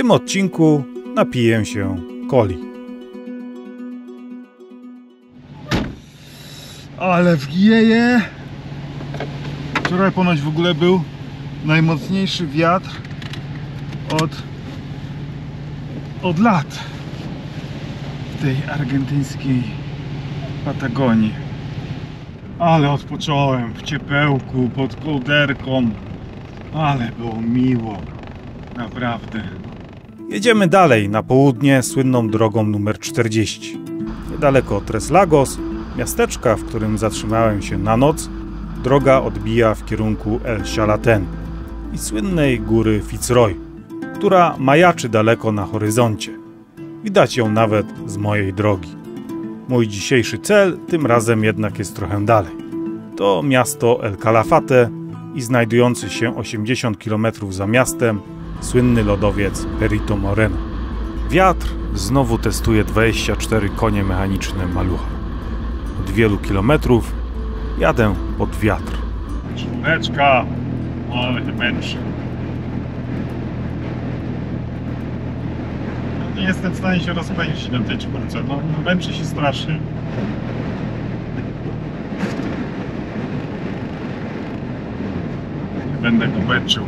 tym odcinku napiję się coli. Ale wieje! Wczoraj ponoć w ogóle był najmocniejszy wiatr od lat w tej argentyńskiej Patagonii. Ale odpocząłem w ciepełku, pod kołderką. Ale było miło. Naprawdę. Jedziemy dalej na południe słynną drogą numer 40. Niedaleko Tres Lagos, miasteczka, w którym zatrzymałem się na noc, droga odbija w kierunku El Chalaten i słynnej góry Fitzroy, która majaczy daleko na horyzoncie. Widać ją nawet z mojej drogi. Mój dzisiejszy cel tym razem jednak jest trochę dalej. To miasto El Calafate i znajdujący się 80 km za miastem słynny lodowiec Perito Moreno. Wiatr znowu testuje 24 konie mechaniczne malucha. Od wielu kilometrów jadę pod wiatr. Czwóreczka, ale się męczy. Nie jestem w stanie się rozpędzić na tej czwórce, no męczy się strasznie. Nie będę go męczył.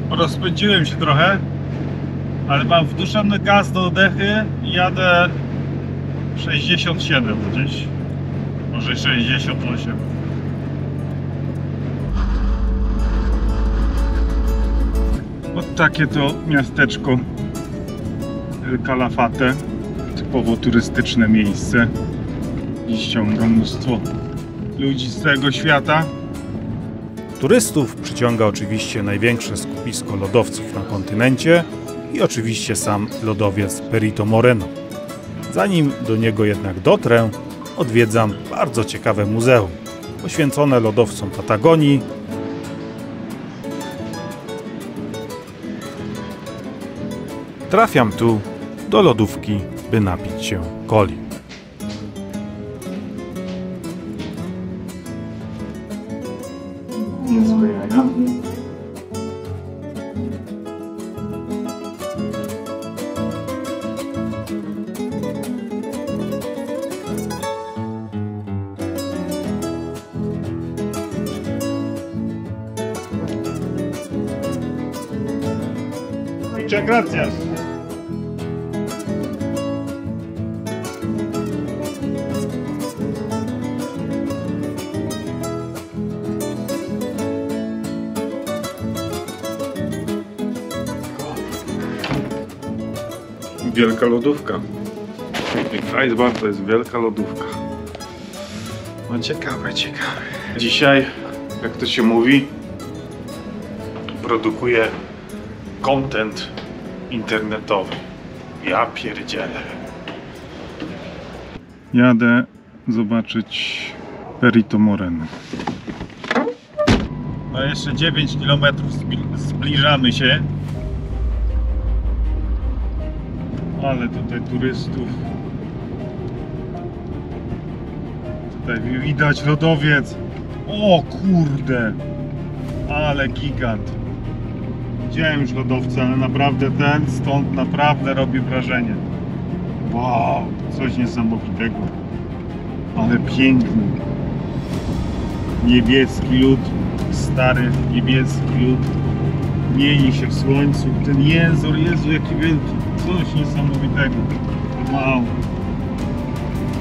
Rozpędziłem się trochę, ale mam wduszony gaz do oddechy i jadę 67 gdzieś, może 68. Takie to miasteczko El Calafate, typowo turystyczne miejsce i ściąga mnóstwo ludzi z całego świata. Turystów przyciąga oczywiście największe skupisko lodowców na kontynencie i oczywiście sam lodowiec Perito Moreno. Zanim do niego jednak dotrę, odwiedzam bardzo ciekawe muzeum poświęcone lodowcom Patagonii. Trafiam tu do lodówki, by napić się coli. Niezłe jaja. Muchas gracias. Wielka lodówka. Icebar to jest wielka lodówka. No ciekawe, ciekawe. Dzisiaj, jak to się mówi, produkuję content internetowy. Ja pierdzielę. Jadę zobaczyć Perito Moreno. No jeszcze 9 km zbliżamy się. Ale tutaj turystów. Tutaj widać lodowiec. O kurde! Ale gigant. Widziałem już lodowce, ale naprawdę ten stąd naprawdę robi wrażenie. Wow, coś niesamowitego. Ale piękny. Niebieski lód, stary niebieski lód. Mieni się w słońcu. Ten język, Jezu, jaki wielki. Coś niesamowitego. Wow.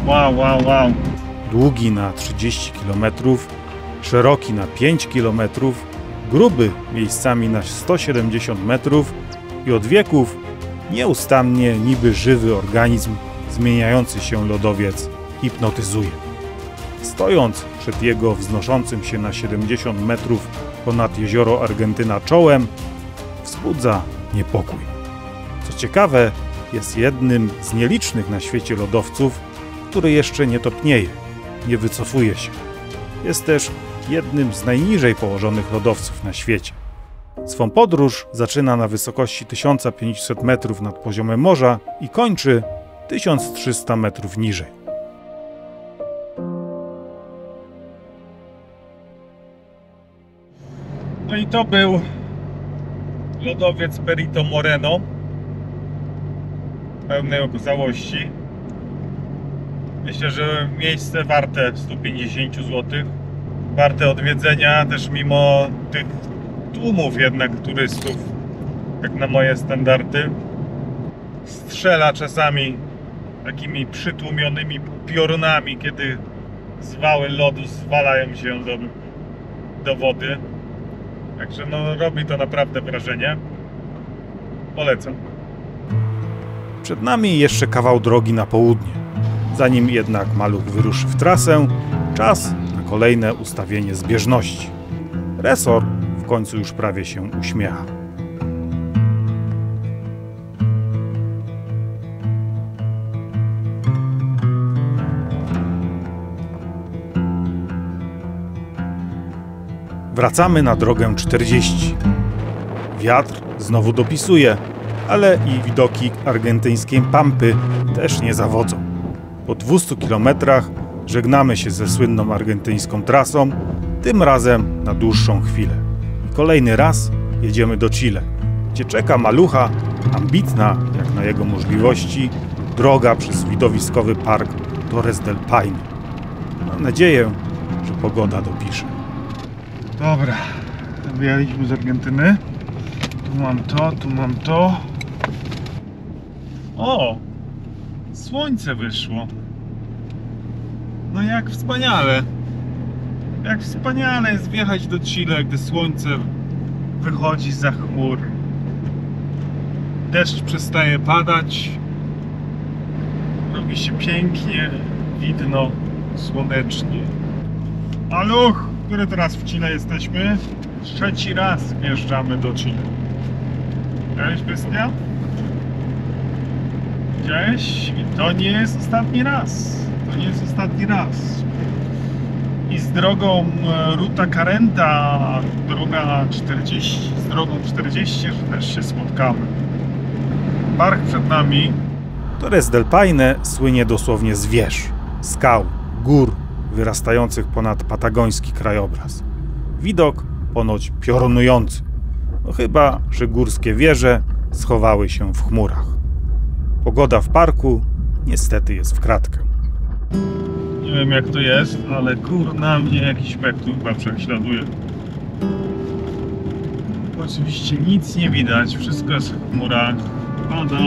Wow, wow, wow. Długi na 30 km, szeroki na 5 km, gruby miejscami na 170 metrów i od wieków nieustannie niby żywy organizm zmieniający się lodowiec hipnotyzuje. Stojąc przed jego wznoszącym się na 70 metrów ponad jezioro Argentyna czołem, wzbudza niepokój. Co ciekawe, jest jednym z nielicznych na świecie lodowców, który jeszcze nie topnieje, nie wycofuje się. Jest też jednym z najniżej położonych lodowców na świecie. Swą podróż zaczyna na wysokości 1500 metrów nad poziomem morza i kończy 1300 metrów niżej. No i to był lodowiec Perito Moreno pełnej okazałości. Myślę, że miejsce warte 150 zł. Warte odwiedzenia też mimo tych tłumów jednak turystów, jak na moje standardy. Strzela czasami takimi przytłumionymi piorunami, kiedy zwały lodu zwalają się do wody. Także no, robi to naprawdę wrażenie. Polecam. Przed nami jeszcze kawał drogi na południe. Zanim jednak maluch wyruszy w trasę, czas na kolejne ustawienie zbieżności. Resor w końcu już prawie się uśmiecha. Wracamy na drogę 40. Wiatr znowu dopisuje, ale i widoki argentyńskiej Pampy też nie zawodzą. Po 200 kilometrach żegnamy się ze słynną argentyńską trasą, tym razem na dłuższą chwilę. I kolejny raz jedziemy do Chile, gdzie czeka malucha ambitna, jak na jego możliwości, droga przez widowiskowy park Torres del Paine. Mam nadzieję, że pogoda dopisze. Dobra, wyjechaliśmy z Argentyny. Tu mam to, tu mam to. O! Słońce wyszło. No jak wspaniale. Jak wspaniale jest wjechać do Chile, gdy słońce wychodzi zza chmur. Deszcz przestaje padać. Robi się pięknie, widno, słonecznie. Maluch, który teraz w Chile jesteśmy? Trzeci raz wjeżdżamy do Chile. Widziałeś, Krystian? Widziałeś? I to nie jest ostatni raz. To nie jest ostatni raz. I z drogą Ruta 40, droga 40, z drogą 40 też się spotkamy. Park przed nami. Torres del Paine słynie dosłownie z wież, skał, gór wyrastających ponad patagoński krajobraz. Widok ponoć piorunujący. No chyba, że górskie wieże schowały się w chmurach. Pogoda w parku niestety jest w kratkę. Nie wiem jak to jest, ale kurna mnie jakiś pek tu chyba prześladuje. Oczywiście nic nie widać, wszystko jest w chmurach. Pada.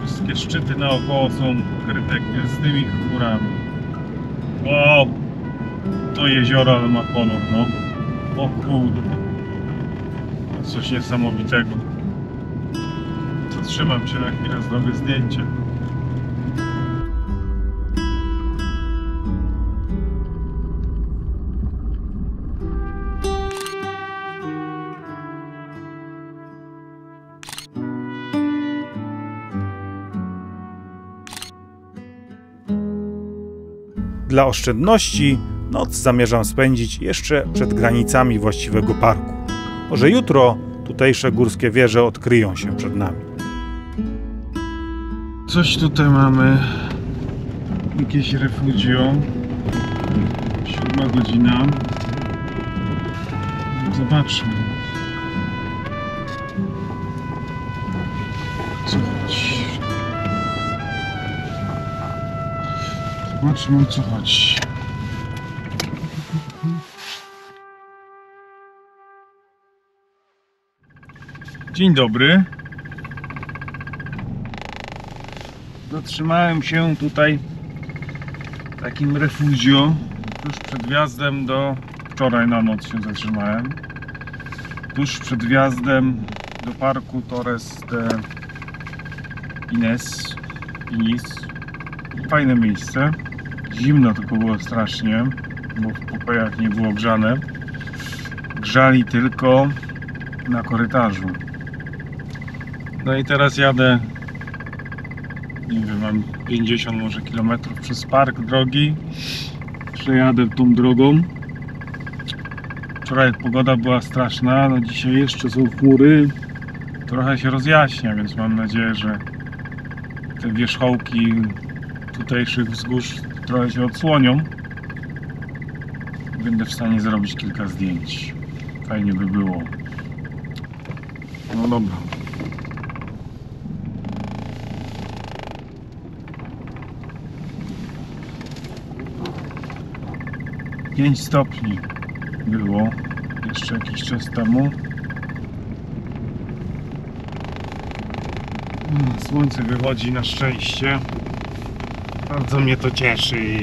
Wszystkie szczyty naokoło są kryte gwiazdnymi chmurami. Wow! To jezioro ale ma kolor, no. O kurde. Coś niesamowitego. Zatrzymam się na chwilę, zrobię zdjęcie. Dla oszczędności noc zamierzam spędzić jeszcze przed granicami właściwego parku. Może jutro tutejsze górskie wieże odkryją się przed nami. Coś tutaj mamy. Jakieś refugio. 7 godzina. Zobaczmy. Co chodzi? Zobaczmy, o co chodzi. Dzień dobry. Zatrzymałem się tutaj w takim refugio tuż przed wjazdem do... Wczoraj na noc się zatrzymałem. Tuż przed wjazdem do parku Torres de Inis. Fajne miejsce. Zimno tylko było strasznie, bo w pokojach nie było grzane. Grzali tylko na korytarzu. No i teraz jadę, nie wiem, mam 50 może kilometrów przez park drogi. Przejadę tą drogą. Wczoraj pogoda była straszna, no dzisiaj jeszcze są chmury. Trochę się rozjaśnia, więc mam nadzieję, że te wierzchołki tutejszych wzgórz trochę się odsłonią. będę w stanie zrobić kilka zdjęć. Fajnie by było. No dobra. Pięć stopni było jeszcze jakiś czas temu. Słońce wychodzi na szczęście. Bardzo mnie to cieszy.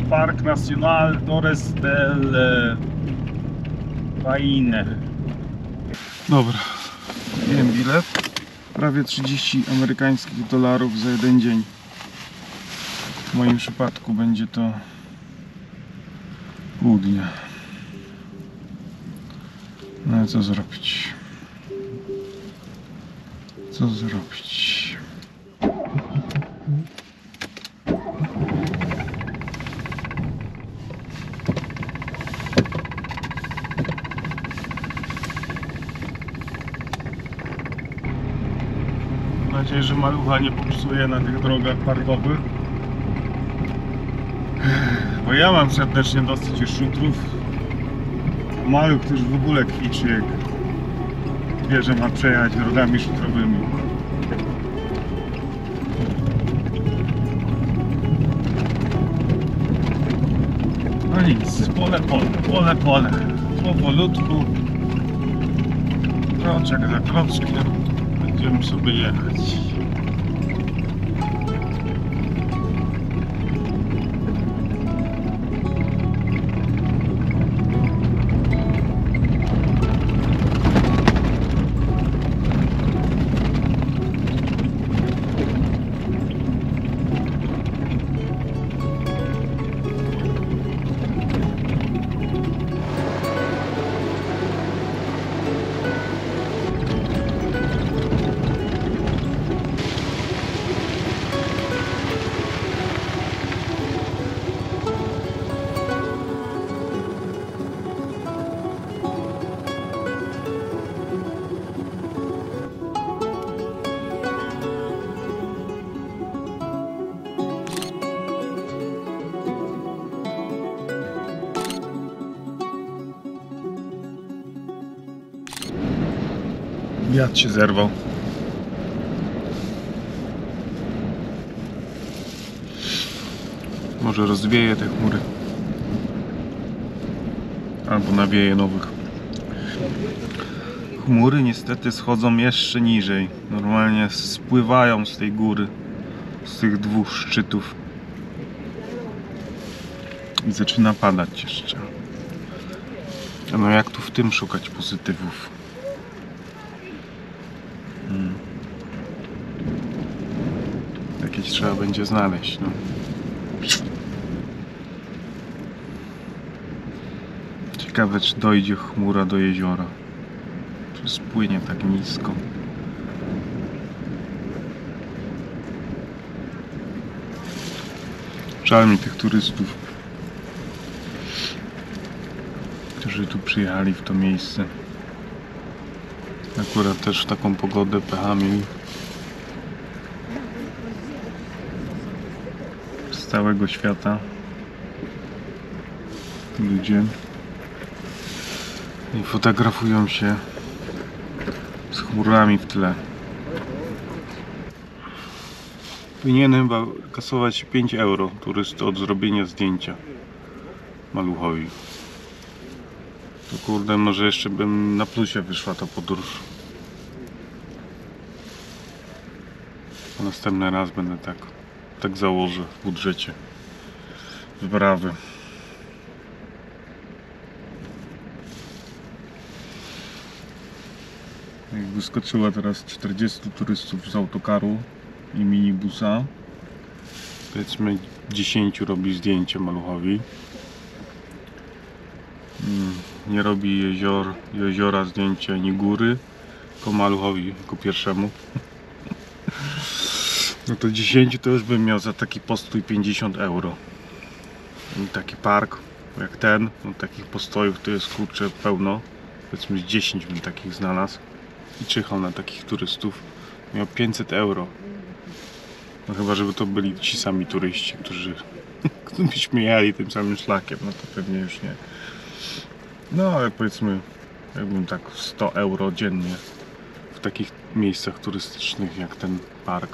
Park Nacional Torres del Paine. Dobra, kupiłem bilet. Prawie 30 amerykańskich dolarów za jeden dzień. W moim przypadku będzie to pół dnia. No ale co zrobić? Co zrobić? Mam nadzieję, że malucha nie popsuje na tych drogach parkowych. Bo ja mam serdecznie dosyć już szutrów. Maluch też w ogóle kwiczy, jak wie, że ma przejechać drogami szutrowymi. No nic, pole. Powolutku. Kroczek za kroczkiem. Będziemy sobie jechać. Wiatr się zerwał. Może rozwieje te chmury. Albo nawieje nowych. Chmury niestety schodzą jeszcze niżej. Normalnie spływają z tej góry. Z tych dwóch szczytów. I zaczyna padać jeszcze. No jak tu w tym szukać pozytywów? Jakieś trzeba będzie znaleźć, no. Ciekawe, czy dojdzie chmura do jeziora. Czy spłynie tak nisko. Żal mi tych turystów, którzy tu przyjechali w to miejsce. Akurat też taką pogodę pecha mieli. Z całego świata ludzie i fotografują się z chmurami w tle. Powinienem chyba kasować 5 euro turysty od zrobienia zdjęcia maluchowi. To kurde, może jeszcze bym na plusie wyszła ta podróż. A następny raz będę tak założę w budżecie wyprawy. Jak wyskoczyła teraz 40 turystów z autokaru i minibusa. Powiedzmy 10 robi zdjęcie maluchowi. Nie robi jeziora zdjęcia ani góry, tylko maluchowi jako pierwszemu. No to 10 to już bym miał za taki postój 50 euro. I taki park jak ten, no takich postojów to jest kurczę pełno. Powiedzmy 10 bym takich znalazł i czyhał na takich turystów. Miał 500 euro. No chyba, żeby to byli ci sami turyści, którzy by śmiejali tym samym szlakiem, no to pewnie już nie. No ale powiedzmy, jakbym tak 100 euro dziennie w takich miejscach turystycznych jak ten park.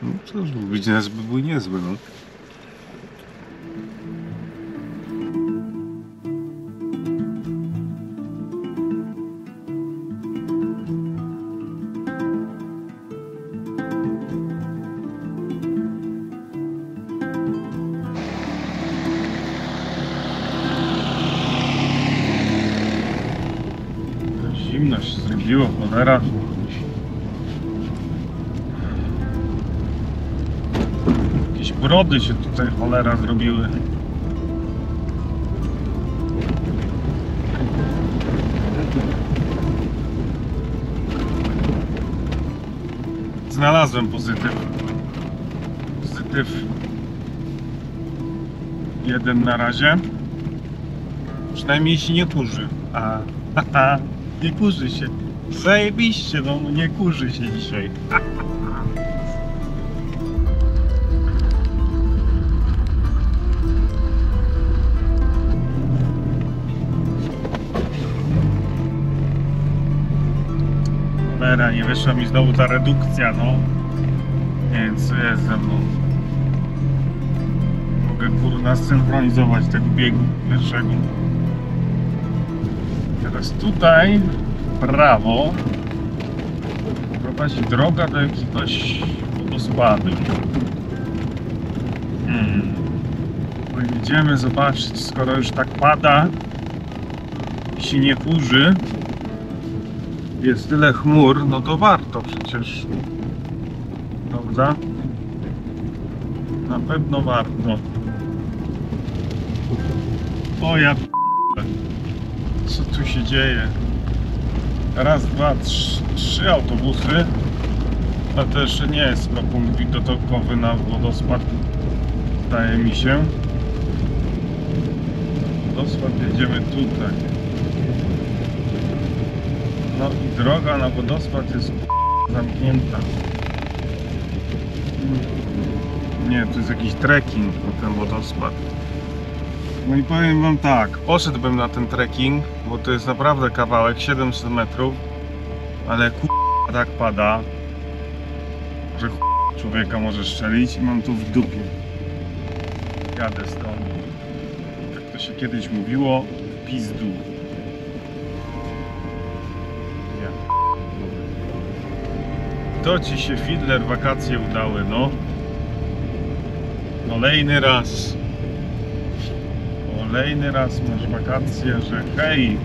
No to biznes by był niezły, no. Zimno się zrobiło, cholera. Jakieś brody się tutaj, cholera, zrobiły. Znalazłem pozytyw. Pozytyw 1 na razie. Przynajmniej się nie kurzy. Haha. Nie kurzy się. Zajebiście, no nie kurzy się dzisiaj. Cholera, nie wyszła mi znowu ta redukcja, no. Nie wiem co jest ze mną. Mogę kurna synchronizować tego biegu pierwszego. Teraz tutaj w prawo prowadzi droga do jakiegoś wodospadu. Pojedziemy zobaczyć, skoro już tak pada i się nie kurzy, jest tyle chmur, no to warto przecież, prawda? Na pewno warto. O ja co tu się dzieje? Raz, dwa, trzy autobusy. A to jeszcze nie jest punkt widokowy na wodospad, zdaje mi się. Wodospad jedziemy tutaj. No i droga na wodospad jest zamknięta. Nie, to jest jakiś trekking na ten wodospad. No i powiem wam tak, poszedłbym na ten trekking, bo to jest naprawdę kawałek, 700 metrów, ale tak pada, że człowieka może strzelić i mam tu w dupie. Jadę stąd. Jak to się kiedyś mówiło, w pizdu. Ja. To ci się Fiedler wakacje udały, no. Kolejny raz. Kolejny raz masz wakacje, że hej,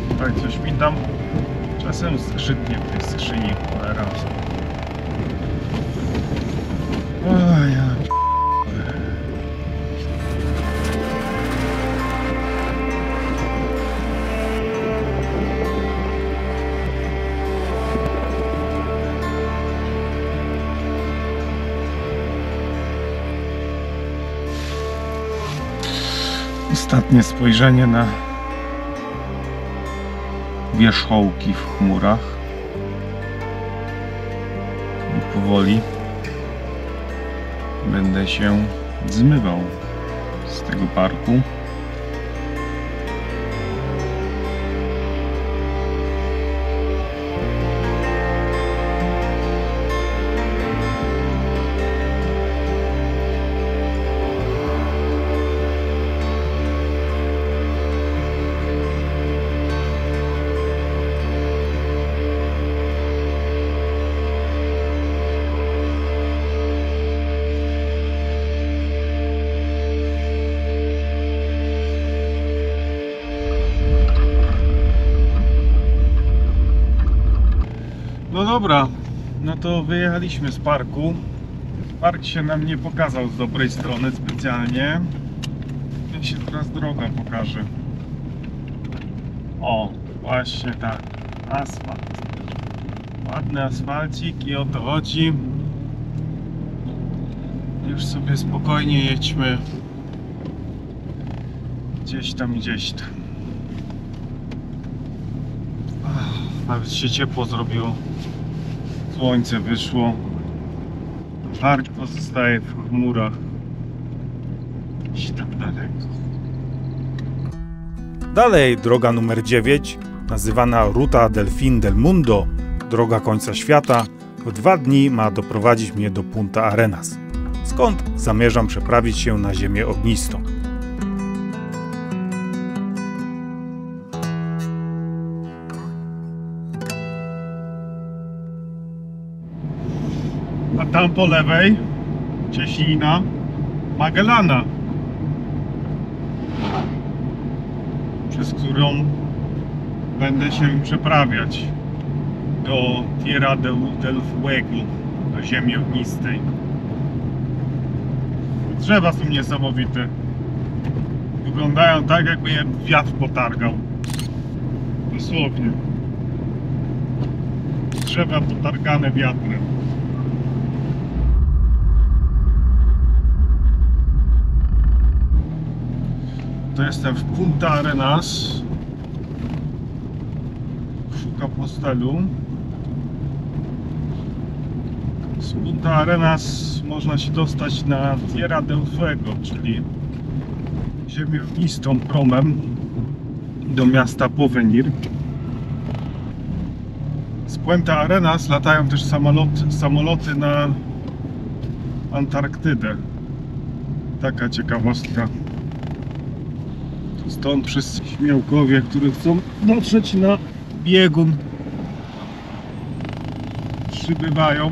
tutaj coś mi tam czasem skrzytnie w tej skrzyni, cholera. O ja ostatnie spojrzenie na wierzchołki w chmurach i powoli będę się zmywał z tego parku. No dobra, no to wyjechaliśmy z parku. Park się nam nie pokazał z dobrej strony specjalnie. Niech się teraz droga pokaże. O, właśnie tak, asfalt. Ładny asfalcik i o to chodzi. Już sobie spokojnie jedźmy. Gdzieś tam. Nawet się ciepło zrobiło. Słońce wyszło. Park pozostaje w chmurach. Gdzieś tam daleko. Dalej droga numer 9, nazywana Ruta del Fin del Mundo, droga końca świata, w 2 dni ma doprowadzić mnie do Punta Arenas, skąd zamierzam przeprawić się na ziemię ognistą. A tam po lewej cieśnina Magellana, przez którą będę się przeprawiać do Tierra del Fuego, do ziemi ognistej. Drzewa są niesamowite. Wyglądają tak, jakby je wiatr potargał. Dosłownie. Drzewa potargane wiatrem. To jestem w Punta Arenas. Szukam hostelu. Z Punta Arenas można się dostać na Tierra del Fuego, czyli ziemię ognistą, promem do miasta Porvenir. Z Punta Arenas latają też samoloty na Antarktydę. Taka ciekawostka. Stąd wszyscy śmiałkowie, którzy chcą dotrzeć na biegun, przybywają.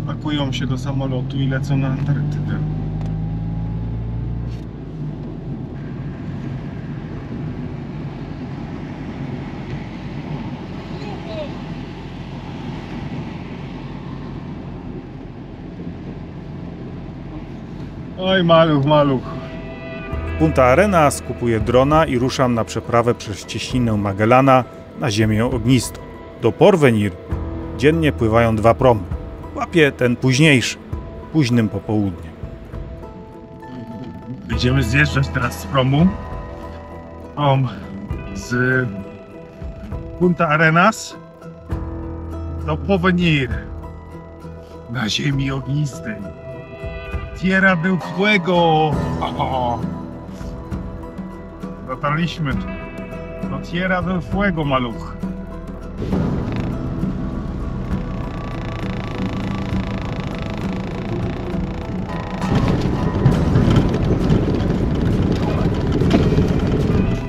Pakują się do samolotu i lecą na Antarktydę. Oj, maluch. W Punta Arenas kupuję drona i ruszam na przeprawę przez cieśninę Magellana na ziemię ognistą. Do Porvenir dziennie pływają 2 promy. Łapię ten późniejszy, późnym popołudniem. Będziemy zjeżdżać teraz z promu. Z Punta Arenas do Porvenir, na ziemi ognistej. Tierra del Fuego! Dotarliśmy do Tierra del Fuego, maluch.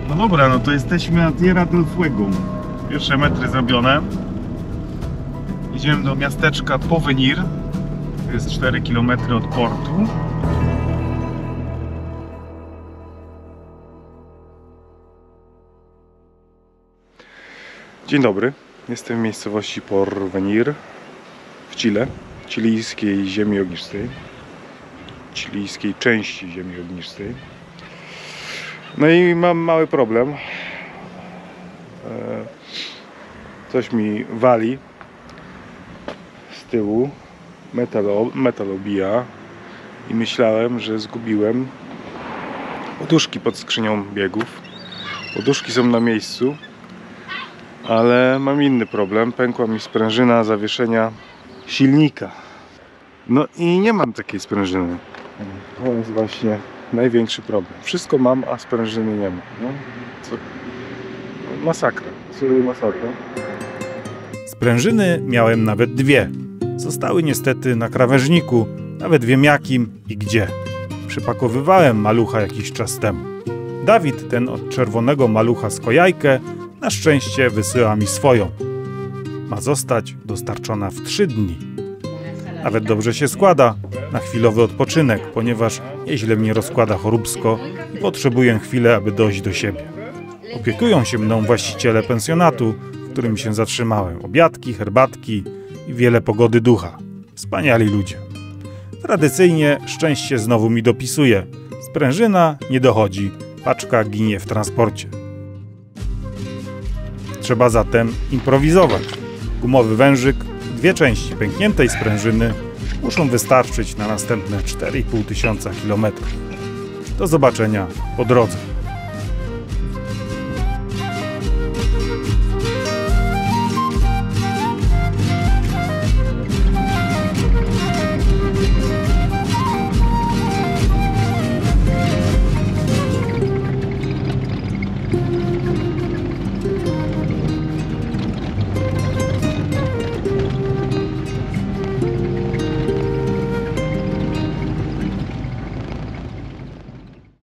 No dobra, no to jesteśmy na Tierra del Fuego. Pierwsze metry zrobione. Idziemy do miasteczka Porvenir. To jest 4 km od portu. Dzień dobry. Jestem w miejscowości Porvenir w Chile, chilijskiej ziemi ognistej, chilijskiej części ziemi ognistej. No i mam mały problem. Coś mi wali z tyłu. Metal obija i myślałem, że zgubiłem poduszki pod skrzynią biegów. Poduszki są na miejscu, ale mam inny problem. Pękła mi sprężyna zawieszenia silnika. No i nie mam takiej sprężyny. To jest właśnie największy problem. Wszystko mam, a sprężyny nie ma. No, co? Masakra. Masakra. Sprężyny miałem nawet 2. Zostały niestety na krawężniku, nawet wiem jakim i gdzie. Przypakowywałem malucha jakiś czas temu. Dawid, ten od czerwonego malucha z kojajkę, na szczęście wysyła mi swoją. Ma zostać dostarczona w 3 dni. Nawet dobrze się składa na chwilowy odpoczynek, ponieważ nieźle mnie rozkłada choróbsko i potrzebuję chwilę, aby dojść do siebie. Opiekują się mną właściciele pensjonatu, w którym się zatrzymałem. Obiadki, herbatki i wiele pogody ducha. Wspaniali ludzie. Tradycyjnie szczęście znowu mi dopisuje. Sprężyna nie dochodzi, paczka ginie w transporcie. Trzeba zatem improwizować. Gumowy wężyk, Dwie części pękniętej sprężyny muszą wystarczyć na następne 4,5 tysiąca kilometrów. Do zobaczenia po drodze.